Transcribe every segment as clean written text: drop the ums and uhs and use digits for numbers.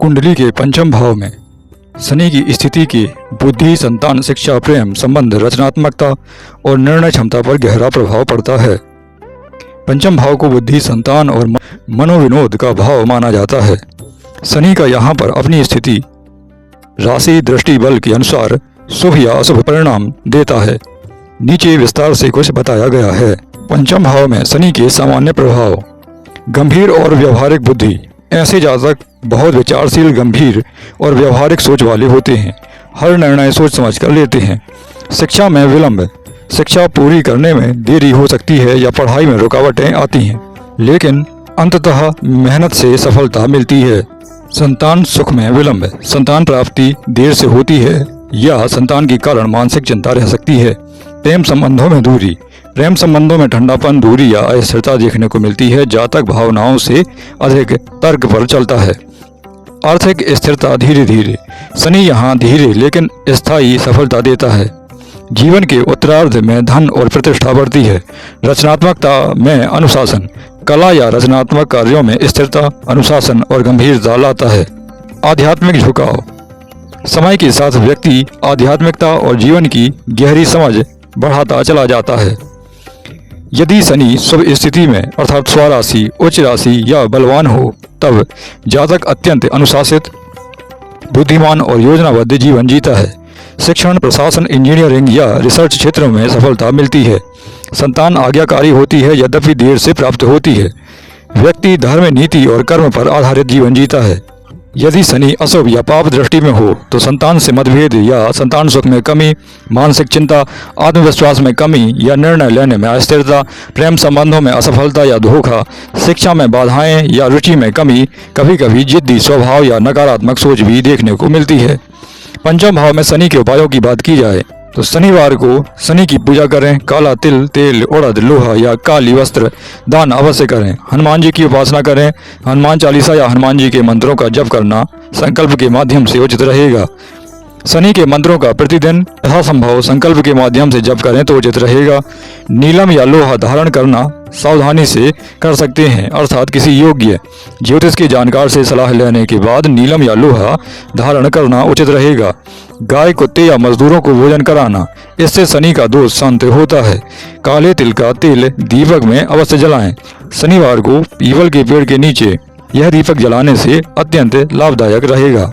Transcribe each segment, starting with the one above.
कुंडली के पंचम भाव में शनि की स्थिति के बुद्धि, संतान, शिक्षा, प्रेम, संबंध, रचनात्मकता और निर्णय क्षमता पर गहरा प्रभाव पड़ता है। पंचम भाव को बुद्धि, संतान और मनोविनोद का भाव माना जाता है। शनि का यहाँ पर अपनी स्थिति राशि दृष्टि बल के अनुसार शुभ या अशुभ परिणाम देता है। नीचे विस्तार से कुछ बताया गया है। पंचम भाव में शनि के सामान्य प्रभाव: गंभीर और व्यवहारिक बुद्धि। ऐसे जातक बहुत विचारशील, गंभीर और व्यवहारिक सोच वाले होते हैं। हर निर्णय सोच समझ कर लेते हैं। शिक्षा में विलंब। शिक्षा पूरी करने में देरी हो सकती है या पढ़ाई में रुकावटें आती हैं, लेकिन अंततः मेहनत से सफलता मिलती है। संतान सुख में विलंब। संतान प्राप्ति देर से होती है या संतान के कारण मानसिक चिंता रह सकती है। प्रेम संबंधों में दूरी। प्रेम संबंधों में ठंडापन, दूरी या अस्थिरता देखने को मिलती है। जातक भावनाओं से अधिक तर्क पर चलता है। आर्थिक स्थिरता धीरे धीरे। शनि यहाँ धीरे लेकिन स्थायी सफलता देता है। जीवन के उत्तरार्ध में धन और प्रतिष्ठा बढ़ती है। रचनात्मकता में अनुशासन। कला या रचनात्मक कार्यों में स्थिरता, अनुशासन और गंभीरता लाता है। आध्यात्मिक झुकाव। समय के साथ व्यक्ति आध्यात्मिकता और जीवन की गहरी समझ बढ़ाता चला जाता है। यदि शनि शुभ स्थिति में अर्थात स्वराशि, उच्च राशि या बलवान हो, तब जातक अत्यंत अनुशासित, बुद्धिमान और योजनाबद्ध जीवन जीता है। शिक्षण, प्रशासन, इंजीनियरिंग या रिसर्च क्षेत्रों में सफलता मिलती है। संतान आज्ञाकारी होती है, यद्यपि देर से प्राप्त होती है। व्यक्ति धर्म, नीति और कर्म पर आधारित जीवन जीता है। यदि शनि अशुभ या पाप दृष्टि में हो तो संतान से मतभेद या संतान सुख में कमी, मानसिक चिंता, आत्मविश्वास में कमी या निर्णय लेने में अस्थिरता, प्रेम संबंधों में असफलता या धोखा, शिक्षा में बाधाएं या रुचि में कमी, कभी कभी जिद्दी स्वभाव या नकारात्मक सोच भी देखने को मिलती है। पंचम भाव में शनि के उपायों की बात की जाए तो शनिवार को शनि की पूजा करें। काला तिल, तेल, उड़द, लोहा या काली वस्त्र दान अवश्य करें। हनुमान जी की उपासना करें। हनुमान चालीसा या हनुमान जी के मंत्रों का जप करना संकल्प के माध्यम से उचित रहेगा। शनि के मंत्रों का प्रतिदिन यथासंभव संकल्प के माध्यम से जप करें तो उचित रहेगा। नीलम या लोहा धारण करना सावधानी से कर सकते हैं, अर्थात किसी योग्य ज्योतिष के जानकार से सलाह लेने के बाद नीलम या लोहा धारण करना उचित रहेगा। गाय, कुत्ते या मजदूरों को भोजन कराना, इससे शनि का दोष शांत होता है। काले तिल का तेल दीपक में अवश्य जलाएं। शनिवार को पीपल के पेड़ के नीचे यह दीपक जलाने से अत्यंत लाभदायक रहेगा।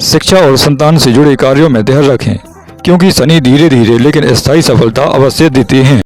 शिक्षा और संतान से जुड़े कार्यों में ध्यान रखें, क्योंकि शनि धीरे धीरे लेकिन स्थायी सफलता अवश्य देते हैं।